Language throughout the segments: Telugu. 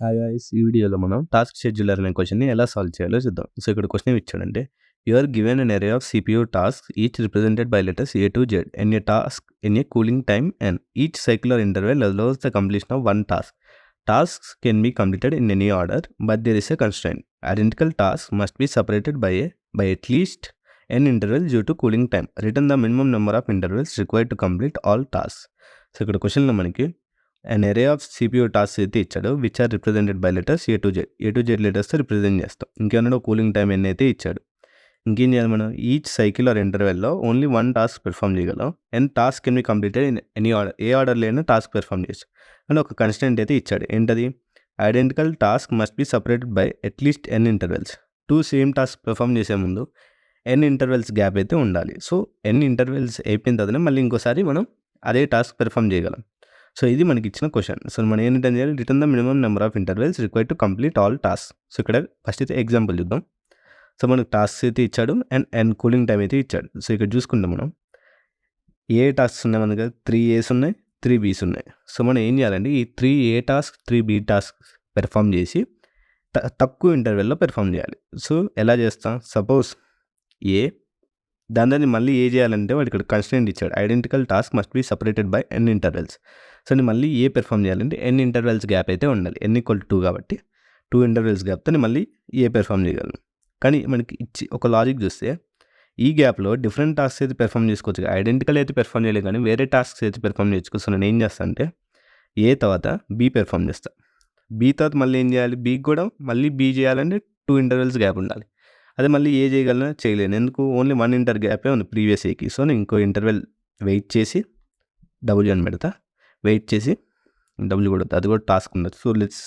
హాయ్ గైస్, ఈ వీడియోలో మనం టాస్క్ షెడ్యూలర్ అనే క్వశ్చన్ని ఎలా సాల్వ్ చేయాలో చూద్దాం. సో ఇక్కడ క్వశ్చన్ ఇచ్చాడంటే you are given an array of CPU tasks each represented by letters A to Z and a task in a cooling time n. Each cycle or interval allows the completion of one task. Tasks can be completed in any order, but there is a constraint. Identical tasks must be separated by at least n intervals due to cooling time. Return the minimum number of intervals required to complete all tasks. So ఇక్కడ క్వశ్చన్లో మనకి an array of CPU tasks అయితే ఇచ్చాడు which are represented by letters A to Z లెటర్స్తో రిప్రజెంట్ చేస్తాం. ఇంకేమన్నా కూలింగ్ టైం ఎన్ అయితే ఇచ్చాడు. ఇంకేం చేయాలి మనం? ఈచ్ సైకిల్ ఆర్ ఇంటర్వెల్లో ఓన్లీ వన్ టాస్క్ పెర్ఫామ్ చేయగలం and task can be completed in any order. ఏ ఆర్డర్లో అయినా టాస్క్ పెర్ఫామ్ చేయొచ్చు అండ్ ఒక కన్స్టెంట్ అయితే ఇచ్చాడు. ఏంటది? Identical task must be separated by at least N intervals. Two same task perform చేసే ముందు ఎన్ ఇంటర్వెల్స్ గ్యాప్ అయితే ఉండాలి. సో ఎన్ ఇంటర్వెల్స్ అయిపోయిన తర్వాత మళ్ళీ ఇంకోసారి మనం అదే టాస్క్ పెర్ఫామ్ చేయగలం. సో ఇది మనకి ఇచ్చిన క్వశ్చన్. సో మనం ఏంటంటే చేయాలి? Return the minimum number of intervals required to complete all task. So ఇక్కడ ఫస్ట్ అయితే ఎగ్జాంపుల్ చూద్దాం. సో మనకు టాస్క్ అయితే ఇచ్చాడు అండ్ కూలింగ్ టైం అయితే ఇచ్చాడు. సో ఇక్కడ చూసుకుంటాం మనం ఏ టాస్క్స్ ఉన్నాయి మన దగ్గర 3 A's ఉన్నాయి, 3 B's ఉన్నాయి. సో మనం ఏం చేయాలంటే ఈ 3 A task 3 B task perform చేసి తక్కువ ఇంటర్వెల్లో పెర్ఫామ్ చేయాలి. సో ఎలా చేస్తాం? సపోజ్ ఏ దాని మళ్ళీ ఏ చేయాలంటే వాడు ఇక్కడ కన్స్టెంట్ ఇచ్చాడు. Identical task must be separated by n intervals. So నేను మళ్ళీ ఏ పెర్ఫామ్ చేయాలంటే ఎన్ ఇంటర్వెల్స్ గ్యాప్ అయితే ఉండాలి. n = 2 కాబట్టి 2 ఇంటర్వెల్స్ గ్యాప్తో నేను మళ్ళీ ఏ పెర్ఫామ్ చేయగలను. కానీ మనకి ఇచ్చి ఒక లాజిక్ చూస్తే ఈ గ్యాప్లో డిఫరెంట్ టాస్క్స్ అయితే పెర్ఫామ్ చేసుకోవచ్చు. ఐడెంటికల్ అయితే పెర్ఫామ్ చేయలేదు కానీ వేరే టాస్క్స్ అయితే పెర్ఫామ్ చేసుకోవచ్చు. సో నేను ఏం చేస్తాను అంటే ఏ తర్వాత బీ పెర్ఫామ్ చేస్తాను. బీ తర్వాత మళ్ళీ ఏం చేయాలి? బీకి కూడా మళ్ళీ బీ చేయాలంటే 2 ఇంటర్వెల్స్ గ్యాప్ ఉండాలి. అదే మళ్ళీ ఏ చేయగలనా? చేయలేను. ఎందుకు? ఓన్లీ 1 ఇంటర్ గ్యాపే ఉంది ప్రీవియస్ ఏకి. సో నేను ఇంకో ఇంటర్వెల్ వెయిట్ చేసి డబ్ల్యూ అని పెడతా. వెయిట్ చేసి డబ్ల్యూ కూడా అది కూడా టాస్క్ ఉండదు. సో లెట్స్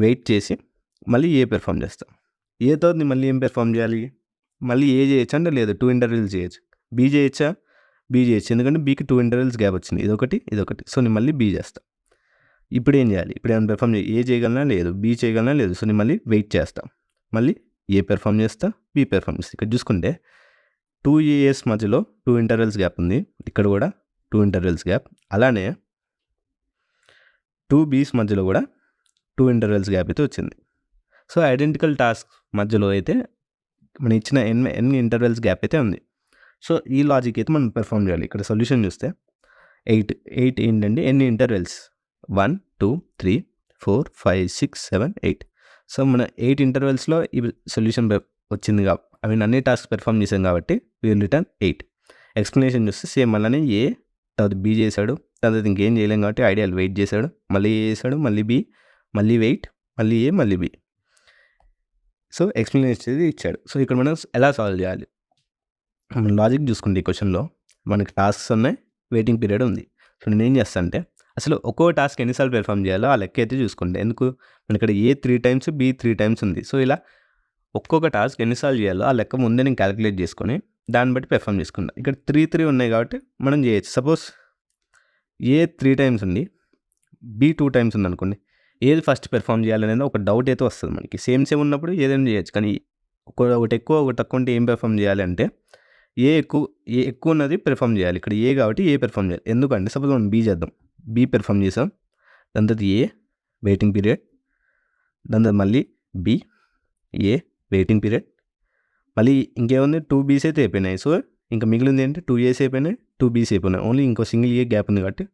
వెయిట్ చేసి మళ్ళీ ఏ పెర్ఫామ్ చేస్తాం. ఏ తర్వాత నేను మళ్ళీ ఏం పెర్ఫామ్ చేయాలి? మళ్ళీ ఏ చేయొచ్చు అంటే లేదు, 2 ఇంటర్వెల్స్ చేయొచ్చు. బీ చేయొచ్చా? బీ చేయొచ్చు. ఎందుకంటే బీకి 2 ఇంటర్వెల్స్ గ్యాప్ వచ్చింది. ఇదొకటి. సో నేను మళ్ళీ బీ చేస్తాను. ఇప్పుడు ఏం చేయాలి? ఇప్పుడు ఏమైనా పెర్ఫామ్ ఏ చేయగలనా? లేదు. బీ చేయగలనా? లేదు. సో నేను మళ్ళీ వెయిట్ చేస్తాను. మళ్ళీ ఏ పెర్ఫామ్ చేస్తా, బీ పెర్ఫామ్ చేస్తా. ఇక్కడ చూసుకుంటే 2 A's మధ్యలో 2 ఇంటర్వెల్స్ గ్యాప్ ఉంది. ఇక్కడ కూడా 2 ఇంటర్వెల్స్ గ్యాప్. అలానే 2 B's మధ్యలో కూడా 2 ఇంటర్వెల్స్ గ్యాప్ అయితే వచ్చింది. సో ఐడెంటికల్ టాస్క్ మధ్యలో అయితే మనం ఇచ్చిన ఎన్ ఇంటర్వెల్స్ గ్యాప్ అయితే ఉంది. సో ఈ లాజిక్ అయితే మనం పెర్ఫామ్ చేయాలి. ఇక్కడ సొల్యూషన్ చూస్తే 8 ఏంటంటే ఎన్ని ఇంటర్వెల్స్? 1 2 3 4 5 6 7 8. సో మన 8 ఇంటర్వెల్స్లో ఈ సొల్యూషన్ వచ్చింది అన్ని టాస్క్ పెర్ఫామ్ చేసాం కాబట్టి విల్ రిటర్న్ 8. ఎక్స్ప్లెనేషన్ చూస్తే సేమ్ అలానే ఏ తర్వాత బీ చేశాడు. తర్వాత ఇంకేం చేయలేం కాబట్టి ఐడియల్ వెయిట్ చేశాడు. మళ్ళీ ఏ చేశాడు, మళ్ళీ బీ, మళ్ళీ వెయిట్, మళ్ళీ ఏ, మళ్ళీ బీ. సో ఎక్స్ప్లెనేషన్ ఇచ్చాడు. సో ఇక్కడ మనం ఎలా సాల్వ్ చేయాలి? మనం లాజిక్ చూసుకుంటే ఈ క్వశ్చన్లో మనకి టాస్క్స్ ఉన్నాయి, వెయిటింగ్ పీరియడ్ ఉంది. సో నేను ఏం చేస్తాను అంటే అసలు ఒక్కో టాస్క్ ఎన్నిసార్లు పెర్ఫామ్ చేయాలో ఆ లెక్క అయితే చూసుకోండి. ఎందుకు? మన ఇక్కడ ఏ 3 టైమ్స్, బీ 3 టైమ్స్ ఉంది. సో ఇలా ఒక్కొక్క టాస్క్ ఎన్నిసార్లు చేయాలో ఆ లెక్క ముందే నేను క్యాలిక్యులేట్ చేసుకొని దాన్ని బట్టి పెర్ఫామ్ చేసుకుంటా. ఇక్కడ 3 ఉన్నాయి కాబట్టి మనం చేయొచ్చు. సపోజ్ ఏ 3 టైమ్స్ ఉంది, బీ 2 టైమ్స్ ఉంది అనుకోండి. ఏది ఫస్ట్ పెర్ఫామ్ చేయాలనేది ఒక డౌట్ అయితే వస్తుంది మనకి. సేమ్ ఉన్నప్పుడు ఏదైనా చేయొచ్చు. కానీ ఒకటి ఎక్కువ ఒకటి తక్కువ ఉంటే ఏం పెర్ఫామ్ చేయాలి అంటే ఏ ఎక్కువ ఉన్నది పెర్ఫామ్ చేయాలి. ఇక్కడ ఏ కాబట్టి ఏ పెర్ఫామ్ చేయాలి. ఎందుకంటే సపోజ్ మనం బీ చేద్దాం. బీ పెర్ఫామ్ చేసాం. దాని తర్వాత ఏ వెయిటింగ్ పీరియడ్, దాని తర్వాత మళ్ళీ బీ, ఏ వెయిటింగ్ పీరియడ్, మళ్ళీ ఇంకేముంది 2 B's అయితే అయిపోయినాయి. సో ఇంకా మిగిలింది ఏంటి? 2 A's అయిపోయినాయి, 2 B's అయిపోయినాయి. ఓన్లీ ఇంకో సింగిల్ ఏ గ్యాప్ ఉంది కాబట్టి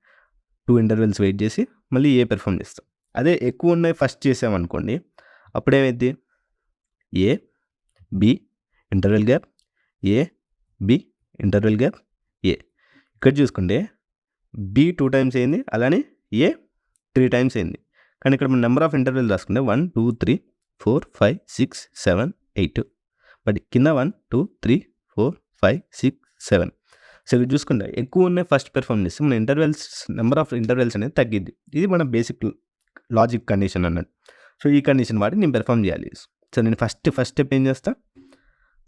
2 ఇంటర్వెల్స్ వెయిట్ చేసి మళ్ళీ ఏ పెర్ఫామ్ చేస్తాం. అదే ఎక్కువ ఉన్నాయి ఫస్ట్ చేసామనుకోండి, అప్పుడేమైంది? A B interval gap, A B interval gap, A. ఇక్కడ చూసుకుంటే బి 2 టైమ్స్ అయింది, అలానే ఏ 3 టైమ్స్ అయింది. కానీ ఇక్కడ మనం నెంబర్ ఆఫ్ ఇంటర్వెల్ రాసుకుంటే 1 2 3 4 5 6 7 8. బట్ కింద 1 2 3 4 5 6 7. సో ఇది చూసుకుంటే ఎక్కువ ఉన్నాయి ఫస్ట్ పెర్ఫామ్ చేస్తే మన నెంబర్ ఆఫ్ ఇంటర్వెల్స్ అనేది తగ్గిద్ది. ఇది మన బేసిక్ లాజిక్ కండిషన్ అన్నట్టు. సో ఈ కండిషన్ వాడి నేను పెర్ఫామ్ చేయాలి. సో నేను ఫస్ట్ స్టెప్ ఏం చేస్తా?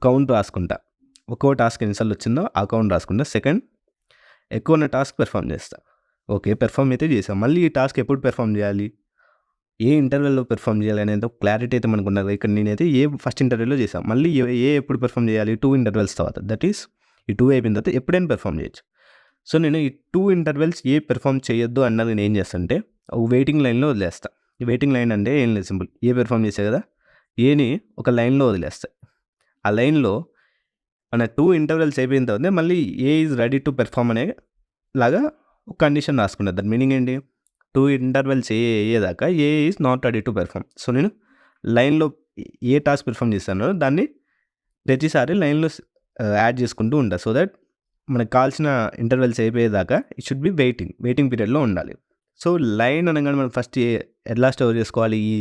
కౌంట్ రాసుకుంటా. ఒక్కో టాస్క్ ఎన్నిసార్లు వచ్చిందో ఆ కౌంట్ రాసుకుంటా. సెకండ్ ఎక్కువ ఉన్న టాస్క్ పెర్ఫామ్ చేస్తా. ఓకే, పెర్ఫామ్ అయితే చేసాం. మళ్ళీ ఈ టాస్క్ ఎప్పుడు పెర్ఫామ్ చేయాలి, ఏ ఇంటర్వెల్లో పెర్ఫామ్ చేయాలి అనేది క్లారిటీ అయితే మనకు ఉన్నది. ఇక్కడ నేనైతే ఏ ఫస్ట్ ఇంటర్వెల్లో చేసాను. మళ్ళీ ఏ ఎప్పుడు పెర్ఫామ్ చేయాలి? 2 ఇంటర్వెల్స్ తర్వాత. దట్ ఈస్ ఈ 2 అయిపోయిన తర్వాత ఎప్పుడైనా పెర్ఫామ్ చేయొచ్చు. సో నేను ఈ 2 ఇంటర్వెల్స్ ఏ పెర్ఫామ్ చేయొద్దు అన్నది నేను ఏం చేస్తాను అంటే ఒక వెయిటింగ్ లైన్లో వదిలేస్తాను. వెయిటింగ్ లైన్ అంటే ఏం లేదు, సింపుల్. ఏ పెర్ఫామ్ చేసే కదా, ఏని ఒక లైన్లో వదిలేస్తాయి. ఆ లైన్లో మన 2 ఇంటర్వెల్స్ అయిపోయిన తర్వాత మళ్ళీ ఏ ఈజ్ రెడీ టు పెర్ఫామ్ అనే లాగా ఒక కండిషన్ రాసుకుంటారు. దాని మీనింగ్ ఏంటి, 2 ఇంటర్వెల్స్ అయ్యేదాకా A is not ready to perform. So నేను లైన్లో ఏ టాస్క్ పెర్ఫామ్ చేస్తానో దాన్ని ప్రతిసారి లైన్లో యాడ్ చేసుకుంటూ ఉంటా. సో దట్ మనకు కావాల్సిన ఇంటర్వెల్స్ అయిపోయేదాకా ఇట్ షుడ్ బి వెయిటింగ్ పీరియడ్లో ఉండాలి. సో లైన్ అనగానే మనం ఫస్ట్ ఎలా స్టోర్ చేసుకోవాలి ఈ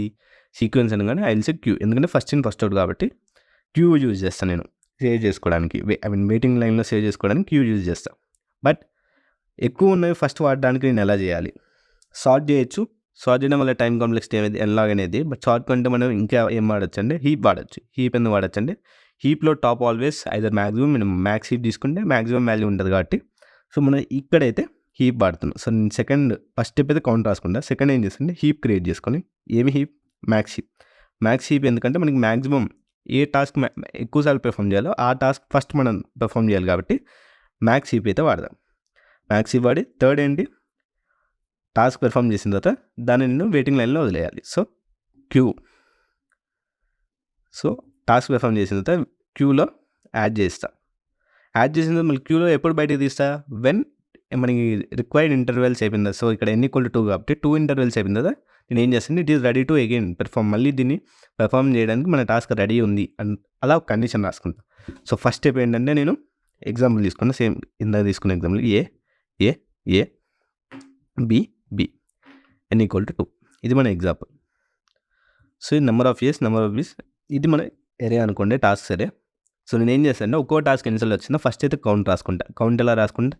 సీక్వెన్స్ అనగానే ఐ విల్ సే క్యూ, ఎందుకంటే ఫస్ట్ ఇన్ ఫస్ట్ అవుట్ కాబట్టి క్యూ యూజ్ చేస్తాను నేను సేవ్ చేసుకోవడానికి. వెయిటింగ్ లైన్లో సేవ్ చేసుకోవడానికి క్యూ యూజ్ చేస్తాను. బట్ ఎక్కువ ఉన్నవి ఫస్ట్ వాడడానికి నేను ఎలా చేయాలి, సార్ట్ చేయొచ్చు. సార్ట్ చేయడం వల్ల టైం కాంప్లెక్సిటీ అనేది ఎన్లాగ్ అనేది. బట్ సార్ట్ కంటే మనం ఇంకా ఏం వాడచ్చు అంటే హీప్ వాడచ్చు. హీప్ ఎందుకు వాడచ్చు అంటే హీప్లో top always either maximum minimum, max heap తీసుకుంటే మ్యాక్సిమం వాల్యూ ఉంటుంది కాబట్టి. సో మనం ఇక్కడైతే హీప్ వాడుతున్నాం. సో నేను ఫస్ట్ స్టెప్ అయితే కౌంట్ రాసుకుంటా. సెకండ్ ఏం చేస్తుంటే హీప్ క్రియేట్ చేసుకొని, ఏమి హీప్, మ్యాక్స్ హీప్ ఎందుకంటే మనకి మ్యాక్సిమం ఏ టాస్క్ ఎక్కువసార్లు పెర్ఫామ్ చేయాలో ఆ టాస్క్ ఫస్ట్ మనం పెర్ఫామ్ చేయాలి కాబట్టి మ్యాక్స్ హీప్ అయితే వాడదాం. మ్యాక్స్ హీప్ వాడి థర్డ్ ఏంటి, టాస్క్ పెర్ఫామ్ చేసిన తర్వాత దాన్ని నేను వెయిటింగ్ లైన్లో వదిలేయాలి. So queue, so task perform చేసిన తర్వాత క్యూలో యాడ్ చేసిన తర్వాత మళ్ళీ క్యూలో ఎప్పుడు బయటకు తీస్తా, వెన్ మనకి రిక్వైర్డ్ ఇంటర్వెల్స్ అయిపోయిందా. సో ఇక్కడ n = 2 కాబట్టి 2 ఇంటర్వెల్స్ అయిపోయింది కదా, నేను ఏం చేస్తాను, it is ready to again perform. మళ్ళీ దీన్ని పెర్ఫామ్ చేయడానికి మన టాస్క్ రెడీ ఉంది అని అలా ఒక కండిషన్ రాసుకుంటాను. సో ఫస్ట్ స్టెప్ ఏంటంటే నేను ఎగ్జాంపుల్ తీసుకున్నా, సేమ్ ఇందాక తీసుకున్న ఎగ్జాంపుల్ ఏ బి n = 2, ఇది మన ఎగ్జాంపుల్. సో ఇది నెంబర్ ఆఫ్ ఇయర్స్, ఇది మన ఎరే అనుకోండి, టాస్క్ ఎరే. సో నేను ఏం చేస్తాను అంటే ఒక్కో టాస్క్ ఎన్నిసార్లు వచ్చిందో ఫస్ట్ అయితే కౌంట్ రాసుకుంటా. కౌంట్ ఎలా రాసుకుంటా,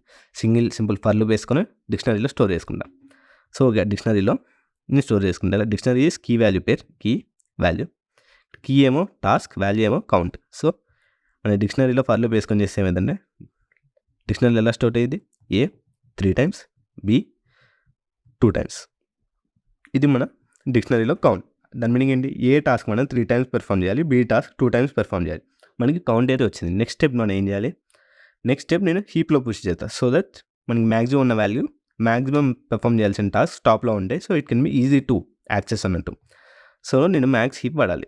సింపుల్ ఫర్ లూప్ వేసుకొని డిక్షనరీలో స్టోర్ చేసుకుంటా. సో డిక్షనరీలో నేను స్టోర్ చేసుకుంటా. Dictionary is key value pair, key ఏమో టాస్క్, వాల్యూ ఏమో కౌంట్. సో మన డిక్షనరీలో ఫర్ లూప్ వేసుకొని చేస్తే ఏమైందంటే డిక్షనరీలో ఎలా స్టోర్ అయ్యింది, ఏ 3 times, బి 2 times. ఇది మన డిక్షనరీలో కౌంట్. దాని మీనింగ్ ఏంటి, ఏ టాస్క్ మనం 3 times పెర్ఫామ్ చేయాలి, బి టాస్క్ 2 times పెర్ఫామ్ చేయాలి. మనకి కౌంట్ అయితే వచ్చింది. నెక్స్ట్ స్టెప్ మనం ఏం చేయాలి, నేను హీప్లో పుష్ చేస్తాను. సో దట్ మనకి మ్యాక్సిమం ఉన్న వాల్యూ, మ్యాక్సిమం పెర్ఫామ్ చేయాల్సిన టాస్క్ టాప్లో ఉంటాయి. So it can be easy to access అన్నట్టు. సో నేను మ్యాక్స్ హీప్ వాడాలి.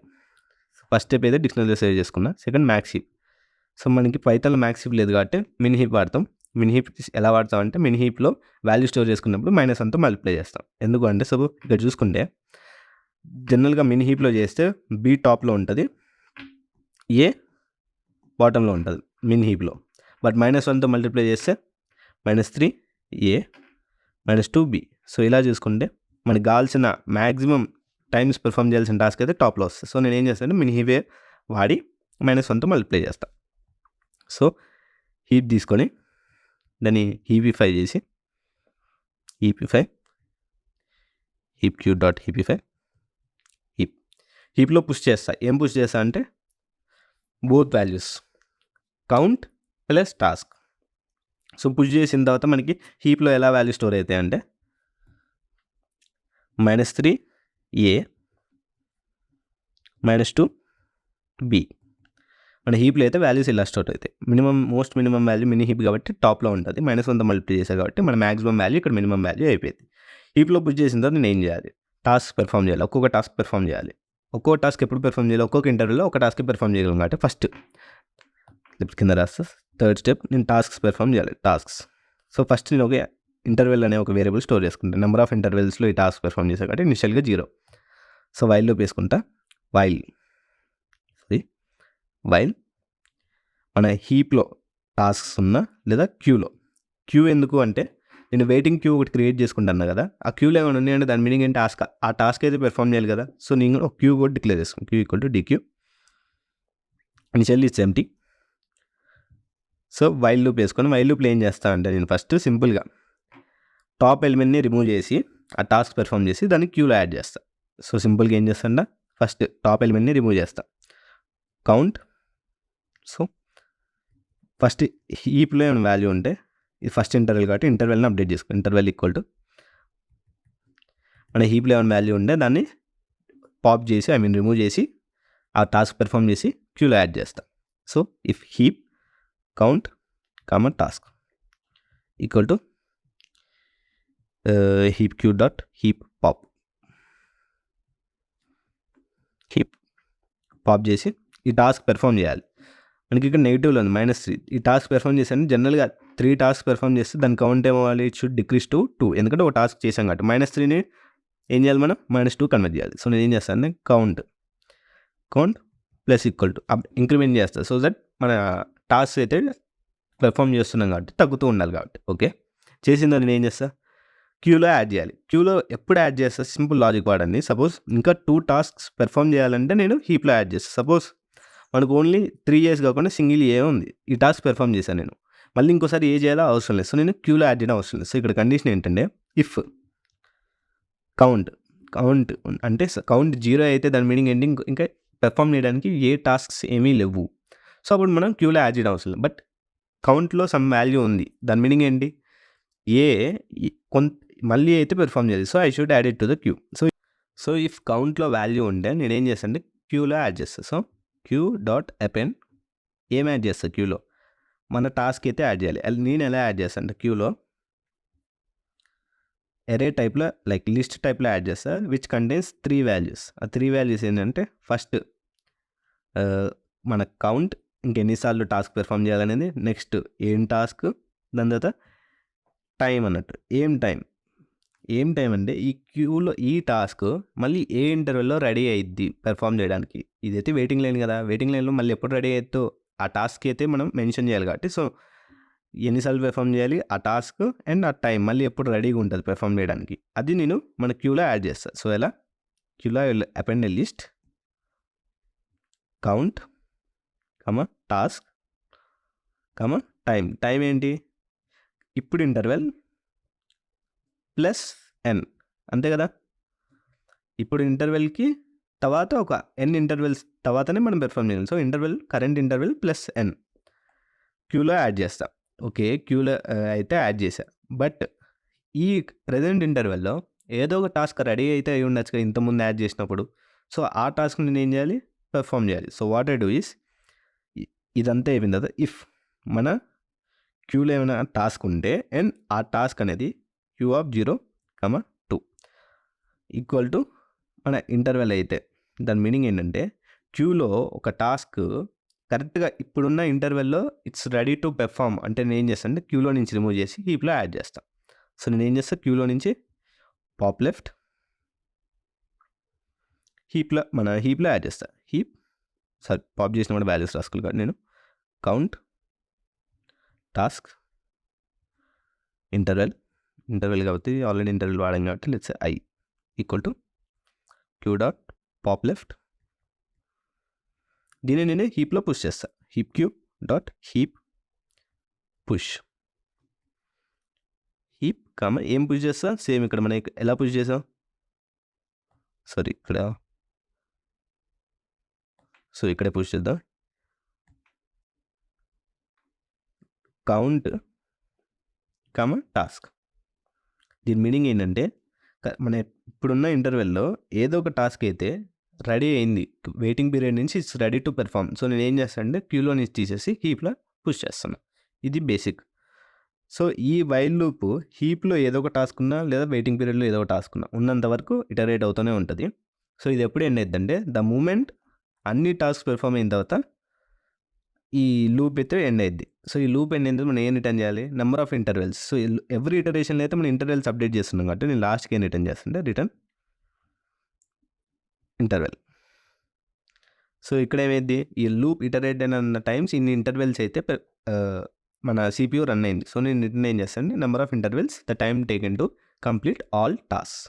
ఫస్ట్ స్టెప్ అయితే డిక్షనరీలో సేవ్ చేసుకున్నా. Second max heap. సో మనకి పైథాన్లో మ్యాక్స్ హీప్ లేదు కాబట్టి మినీ హీప్ వాడతాం. మినీ హీప్ ఎలా వాడతాం అంటే మినీ హీప్లో వాల్యూ స్టోర్ చేసుకున్నప్పుడు -1తో మల్టిప్లై చేస్తాం. ఎందుకు అంటే సో ఇక్కడ చూసుకుంటే జనరల్గా మినీ హీప్లో చేస్తే బి టాప్లో ఉంటుంది, ఏ బాటంలో ఉంటుంది మినీ హీప్లో. బట్ -1తో మల్టిప్లై చేస్తే -3 ఏ -2 బి. సో ఇలా చూసుకుంటే మనకి కావాల్సిన మ్యాక్సిమం టైమ్స్ పెర్ఫామ్ చేయాల్సిన టాస్క్ అయితే టాప్లో వస్తుంది. సో నేను ఏం చేస్తాను, మినీ హీపే వాడి -1తో మల్టిప్లై చేస్తాను. సో హీప్ తీసుకొని దాన్ని హీపీఫై చేసి హీప్ క్యూ డాట్ హీపీఫై హీప్లో పుష్ చేస్తా. ఏం పుష్ చేస్తా అంటే both values, count plus task. So push చేసిన తర్వాత మనకి హీప్లో ఎలా వాల్యూ స్టోర్ అవుతాయి అంటే -3 ఏ -2 బి. మన హీప్లో అయితే వాల్యూస్ ఇలా స్టోర్ అవుతాయి. Most minimum value mini heap కాబట్టి టాప్లో ఉంటుంది. -1తో మల్టిప్లై చేశారు కాబట్టి మన మ్యాక్సిమం వాల్యూ ఇక్కడ మినిమం వాల్యూ అయిపోయింది. హీప్లో పుష్ చేసిన తర్వాత నేను ఏం చేయాలి, టాస్క్ పెర్ఫామ్ చేయాలి. ఒక్కొక్క టాస్క్ పెర్ఫామ్ చేయాలి. ఒక్కో టాస్క్ ఎప్పుడు పెర్ఫామ్ చేయాలి, ఒక్కొక్క ఇంటర్వ్యూలో ఒక టాస్క్ పెర్ఫామ్ చేయగలం కాబట్టి ఫస్ట్ కింద రాస్తా. థర్డ్ స్టెప్ నేను టాస్క్స్ పెర్ఫామ్ చేయాలి. సో ఫస్ట్ నేను ఒక ఇంటర్వెల్ అనే ఒక వేరియబుల్ స్టోర్ చేసుకుంటాను. నెంబర్ ఆఫ్ ఇంటర్వెల్స్లో ఈ టాస్క్ పెర్ఫామ్ చేశాను కాబట్టి ఇనిషియల్గా 0. సో వైల్లో వేసుకుంటా. వైల్ మన హీప్లో టాస్క్స్ ఉన్నా లేదా క్యూ ఎందుకు అంటే నేను వెయిటింగ్ క్యూ ఒకటి క్రియేట్ చేసుకుంటాను కదా, ఆ క్యూలో ఏమైనా ఉన్నాయంటే దాని మీనింగ్ ఏంటి, ఆ టాస్క్ అయితే పెర్ఫామ్ చేయాలి కదా. సో నేను ఒక క్యూ కూడా డిక్లేర్ చేసుకున్నాను. Queue = DQ, initially it's empty. So while loop వేసుకొని వైల్ లూప్లో ఏం చేస్తా అంటే నేను ఫస్ట్ సింపుల్గా టాప్ ఎలిమెంట్ని రిమూవ్ చేసి ఆ టాస్క్ పెర్ఫామ్ చేసి దాన్ని క్యూలో యాడ్ చేస్తా. సో సింపుల్గా ఏం చేస్తాను, ఫస్ట్ టాప్ ఎలిమెంట్ని రిమూవ్ చేస్తా, కౌంట్. సో ఫస్ట్ హీప్లో ఏమైనా వాల్యూ ఉంటే ఇది ఫస్ట్ ఇంటర్వెల్ కాబట్టి ఇంటర్వెల్ని అప్డేట్ చేసుకో. ఇంటర్వెల్ = మన హీప్లో ఏమైనా వాల్యూ ఉంటే దాన్ని పాప్ చేసి రిమూవ్ చేసి ఆ టాస్క్ పెర్ఫామ్ చేసి క్యూలో యాడ్ చేస్తా. So if heap count task = heap queue dot heap pop. Pop చేసి ఈ టాస్క్ పెర్ఫామ్ చేయాలి. మనకి ఇక్కడ నెగిటివ్లో ఉంది -3. ఈ టాస్క్ పెర్ఫామ్ చేశాను. జనరల్గా 3 టాస్క్ పెర్ఫామ్ చేస్తే దాని కౌంట్ ఏమవ్వాలి, ఇట్ షుడ్ డిక్రీస్ టు 2, ఎందుకంటే ఒక టాస్క్ చేసాం కాబట్టి. -3ని ఏం చేయాలి మనం, -2 కన్వర్ట్ చేయాలి. సో నేను ఏం చేస్తాను, count plus equal to increment చేస్తాను. సో దట్ మన టాస్క్ అయితే పెర్ఫామ్ చేస్తున్నాం కాబట్టి తగ్గుతూ ఉండాలి కాబట్టి. ఓకే, చేసిన దాన్ని నేను ఏం చేస్తా, క్యూలో యాడ్ చేయాలి. క్యూలో ఎప్పుడు యాడ్ చేస్తా, సింపుల్ లాజిక్ వాడండి. సపోజ్ ఇంకా 2 టాస్క్స్ పెర్ఫామ్ చేయాలంటే నేను హీప్లో యాడ్ చేస్తాను. సపోజ్ మనకు ఓన్లీ 3 ఇయర్స్ కాకుండా సింగిల్ ఏ ఉంది, ఈ టాస్క్ పెర్ఫామ్ చేశాను నేను, మళ్ళీ ఇంకోసారి ఏ చేయాలో అవసరం లేదు. సో నేను క్యూలో యాడ్ చేయడం అవసరం లేదు. సో ఇక్కడ కండిషన్ ఏంటంటే, ఇఫ్ కౌంట్ అంటే కౌంట్ 0 అయితే దాని మీనింగ్ ఏంటి, ఇంకా పెర్ఫామ్ చేయడానికి ఏ టాస్క్స్ ఏమీ లేవు. సో అప్పుడు మనం క్యూలో యాడ్ చేయడం అవసరం లేదు. బట్ కౌంట్లో సమ్ వాల్యూ ఉంది, దాని మీనింగ్ ఏంటి, ఏ మళ్ళీ అయితే పెర్ఫామ్ చేయాలి. So I should add it to the queue. So if కౌంట్లో వాల్యూ ఉంటే నేను ఏం చేస్తాను అంటే క్యూలో యాడ్ చేస్తాను. సో క్యూ డాట్ అపెండ్ ఏం యాడ్ చేస్తాను, క్యూలో మన టాస్క్ అయితే యాడ్ చేయాలి. నేను ఎలా యాడ్ చేస్తాను అంటే క్యూలో ఎరే టైప్లో లైక్ లిస్ట్ టైప్లో యాడ్ చేస్తా, విచ్ కంటైన్స్ 3 వాల్యూస్. ఆ 3 వాల్యూస్ ఏంటంటే, ఫస్ట్ మన కౌంట్ ఇంకెన్నిసార్లు టాస్క్ పెర్ఫామ్ చేయాలనేది, నెక్స్ట్ ఏం టాస్క్, దాని తర్వాత టైం అన్నట్టు. ఏం టైం అంటే ఈ క్యూలో ఈ టాస్క్ మళ్ళీ ఏ ఇంటర్వెల్లో రెడీ అయ్యిద్ది పెర్ఫామ్ చేయడానికి. ఇదైతే వెయిటింగ్ లైన్ కదా, వెయిటింగ్ లైన్లో మళ్ళీ ఎప్పుడు రెడీ అవుతుందో ఆ టాస్క్ అయితే మనం మెన్షన్ చేయాలి కాబట్టి, సో ఎన్నిసార్లు పెర్ఫామ్ చేయాలి ఆ టాస్క్ అండ్ ఆ టైం మళ్ళీ ఎప్పుడు రెడీగా ఉంటుంది పెర్ఫామ్ చేయడానికి, అది నేను మన క్యూలో యాడ్ చేస్తాను. సో ఎలా, క్యూలో అపెండ్ ఏ లిస్ట్ కౌంట్ టాస్క్ టైం ఏంటి, ఇప్పుడు ఇంటర్వెల్ ప్లస్ ఎన్, అంతే కదా. ఇప్పుడు ఇంటర్వెల్కి తర్వాత ఒక ఎన్ ఇంటర్వెల్స్ తర్వాతనే మనం పెర్ఫామ్ చేయాలి. సో కరెంట్ ఇంటర్వెల్ ప్లస్ ఎన్ క్యూలో యాడ్ చేస్తా. ఓకే, క్యూలో అయితే యాడ్ చేశా. బట్ ఈ ప్రెజెంట్ ఇంటర్వెల్లో ఏదో ఒక టాస్క్ రెడీ అయితే అయి ఉండొచ్చు కదా ఇంతకుముందు యాడ్ చేసినప్పుడు. సో ఆ టాస్క్ నేను ఏం చేయాలి, పెర్ఫామ్ చేయాలి. So what I do is, ఇదంతా అయిపోయిన తర్వాత ఇఫ్ మన క్యూలో ఏమైనా టాస్క్ ఉంటే అండ్ ఆ టాస్క్ అనేది క్యూ ఆఫ్ 0, 2 ఈక్వల్ టు మన ఇంటర్వెల్ అయితే, దాని మీనింగ్ ఏంటంటే క్యూలో ఒక టాస్క్ కరెక్ట్గా ఇప్పుడున్న ఇంటర్వెల్లో ఇట్స్ రెడీ టు పెర్ఫామ్ అంటే నేను ఏం చేస్తాను అంటే క్యూలో నుంచి రిమూవ్ చేసి హీప్లో యాడ్ చేస్తాను. సో నేను ఏం చేస్తాను, క్యూలో నుంచి పాప్ లెఫ్ట్ హీప్లో యాడ్ చేస్తాను. పాప్ చేసిన కూడా వాల్యూస్ రాసుకోవాలి కాబట్టి నేను కౌంట్ టాస్క్ ఇంటర్వెల్ కాబట్టి ఆల్రెడీ ఇంటర్వెల్ వాడాం కాబట్టి let's I equal to queue dot pop left. దీన్ని నేను హీప్లో పుష్ చేస్తాను. Heap queue dot heap push ఏం పుష్ చేస్తా, సేమ్ ఇక్కడ మనం ఎలా పుష్ చేసాం, ఇక్కడే పుష్ చేద్దాం. కౌంట్ టాస్క్, దీని మీనింగ్ ఏంటంటే మన ఇప్పుడున్న ఇంటర్వెల్లో ఏదో ఒక టాస్క్ అయితే రెడీ అయింది, వెయిటింగ్ పీరియడ్ నుంచి it's ready to perform. So నేను ఏం చేస్తాను అంటే క్యూలో నుంచి తీసేసి హీప్లో పుష్ చేస్తాను. ఇది బేసిక్. సో ఈ వైల్ లూప్ హీప్లో ఏదో ఒక టాస్క్ ఉన్నా లేదా వెయిటింగ్ పీరియడ్లో ఏదో ఒక టాస్క్ ఉన్నా ఉన్నంత వరకు ఇటరేట్ అవుతూనే ఉంటుంది. సో ఇది ఎప్పుడు ఎండ్ అవుతుందంటే ద మూమెంట్ అన్ని టాస్క్ పెర్ఫామ్ అయిన తర్వాత ఈ లూప్ అయితే ఎండ్ అయ్యిద్ది. సో ఈ లూప్ ఎండ్ అయిన తర్వాత మనం ఏం రిటర్న్ చేయాలి, number of intervals. So every ఇటరేషన్లో అయితే మనం ఇంటర్వెల్స్ అప్డేట్ చేస్తున్నాం కాబట్టి నేను లాస్ట్కి ఏం రిటర్న్ చేస్తుంటే రిటర్న్ ఇంటర్వెల్. సో ఇక్కడ ఏమైంది, ఈ లూప్ ఇటరేట్ అయిన టైమ్స్ ఇన్ని ఇంటర్వెల్స్ అయితే మన CPU రన్ అయింది. సో నేను రిటర్న్ ఏం చేస్తాను, number of intervals the time taken to complete all task.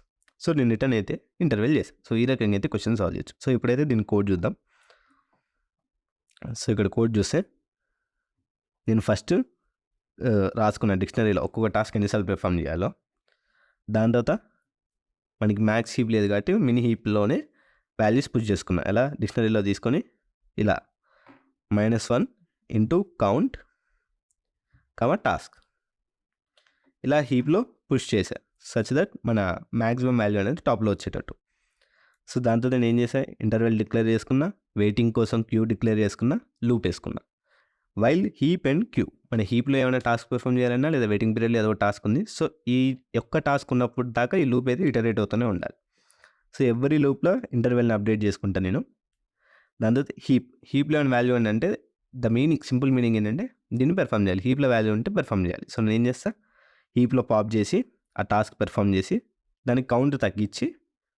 So నేను రిటర్న్ అయితే ఇంటర్వెల్ చేస్తాను. సో ఈ రకంగా అయితే క్వశ్చన్ సాల్వ్ చేయొచ్చు. సో ఇప్పుడైతే దీని కోడ్ చూద్దాం. సో ఇక్కడ కోడ్ చూస్తే నేను ఫస్ట్ రాసుకున్న డిక్షనరీలో ఒక్కొక్క టాస్క్ ఎన్నిసార్లు పెర్ఫామ్ చేయాలో, దాని తర్వాత మనకి మ్యాక్స్ హీప్ లేదు కాబట్టి మినీ హీప్లోనే వాల్యూస్ పుష్ చేసుకున్నా. ఎలా, డిక్షనరీలో తీసుకొని ఇలా -1 ఇంటూ కౌంట్ టాస్క్ ఇలా హీప్లో పుష్ చేశా సచ్ దట్ మన మ్యాక్సిమం వాల్యూ అనేది టాప్లో వచ్చేటట్టు. సో దాంతో నేను ఏం చేసా, ఇంటర్వెల్ డిక్లేర్ చేసుకున్నా, వెయిటింగ్ కోసం క్యూ డిక్లేర్ చేసుకున్నా, లూప్ వేసుకున్నా. వైల్ హీప్ అండ్ క్యూ, మన హీప్లో ఏమైనా టాస్క్ పెర్ఫామ్ చేయాలన్నా లేదా వెయిటింగ్ పీరియడ్లో ఏదో టాస్క్ ఉంది. సో ఈ ఒక్క టాస్క్ ఉన్నప్పుడు దాకా ఈ లూప్ అయితే ఇటరేట్ అవుతూనే ఉండాలి. సో ఎవ్రీ లూప్లో ఇంటర్వెల్ని అప్డేట్ చేసుకుంటా నేను. దాని తర్వాత హీప్లో ఉన్న వాల్యూ ఏంటంటే సింపుల్ మీనింగ్ ఏంటంటే దీన్ని పెర్ఫామ్ చేయాలి. హీప్లో వాల్యూ ఉంటే పెర్ఫామ్ చేయాలి. సో నేను ఏం చేస్తా, హీప్లో పాప్ చేసి ఆ టాస్క్ పెర్ఫామ్ చేసి దానికి కౌంట్ తగ్గించి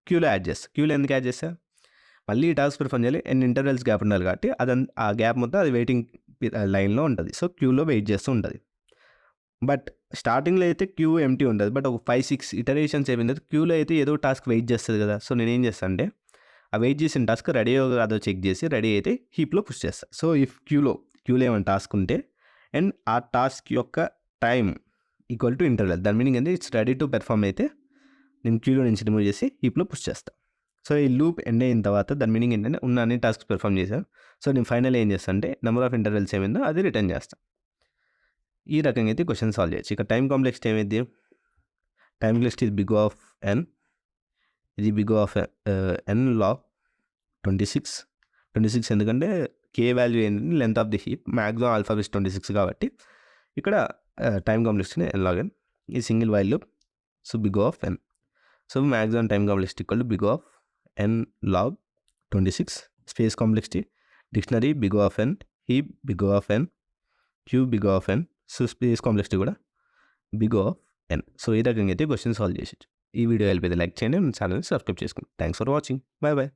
క్యూలో యాడ్ చేస్తా. క్యూలో ఎందుకు యాడ్ చేస్తా, మళ్ళీ ఈ టాస్క్ పెర్ఫామ్ చేయాలి, ఎన్ని ఇంటర్వెల్స్ గ్యాప్ ఉండాలి కాబట్టి ఆ గ్యాప్ మొత్తం అది వెయిటింగ్ లైన్లో ఉంటుంది. సో క్యూలో వెయిట్ చేస్తూ ఉంటుంది. బట్ స్టార్టింగ్లో అయితే క్యూ ఎంటీ ఉంటుంది. బట్ ఒక 5-6 ఇటరేషన్స్ అయిపోయిన తర్వాత క్యూలో అయితే ఏదో టాస్క్ వెయిట్ చేస్తుంది కదా. సో నేను ఏం చేస్తాను అంటే ఆ వెయిట్ చేసిన టాస్క్ రెడీ కాదో చెక్ చేసి రెడీ అయితే హీప్లో పుష్ చేస్తా. సో ఇఫ్ క్యూలో ఏమైనా టాస్క్ ఉంటే అండ్ ఆ టాస్క్ యొక్క టైం ఈక్వల్ టు ఇంటర్వెల్, దాని మీనింగ్ అంటే ఇట్స్ రెడీ టు పెర్ఫామ్ అయితే నేను క్యూలో నుంచి రిమూవ్ చేసి హీప్లో పుష్ చేస్తాను. సో ఈ లూప్ ఎండ్ అయిన తర్వాత దాని మీనింగ్ ఏంటంటే ఉన్న అన్ని టాస్క్స్ పెర్ఫామ్ చేశాను. సో నేను ఫైనల్ ఏం చేస్తాను అంటే నెంబర్ ఆఫ్ ఇంటర్వెల్స్ ఏమైందో అది రిటర్న్ చేస్తాను. ఈ రకంగా అయితే క్వశ్చన్ సాల్వ్ చేయొచ్చు. ఇక టైం కాంప్లెక్సిటీ ఏమైంది, time complexity is big of N, ఇది బిగ్ ఆఫ్ ఎన్ లాగ్ 26 ఎందుకంటే కే వాల్యూ ఏంటంటే length of the heap, maximum alpha is 26 కాబట్టి ఇక్కడ time complexity N log N, ఈ single value. So big of N, so maximum time complexity equal to big of N log 26. Space complexity dictionary big of N, heap big of N, cube big of N. So space complexity కూడా బిగ్ ఆఫ్ ఎన్. సో ఈ రకంగా అయితే క్వశ్చన్ సాల్వ్ చేసేచ్చు. ఈ వీడియో హెల్ప్ అయితే లైక్ చేయండి, ఛానల్ని సబ్స్క్రైబ్ చేసుకోండి. Thanks for watching. Bye bye.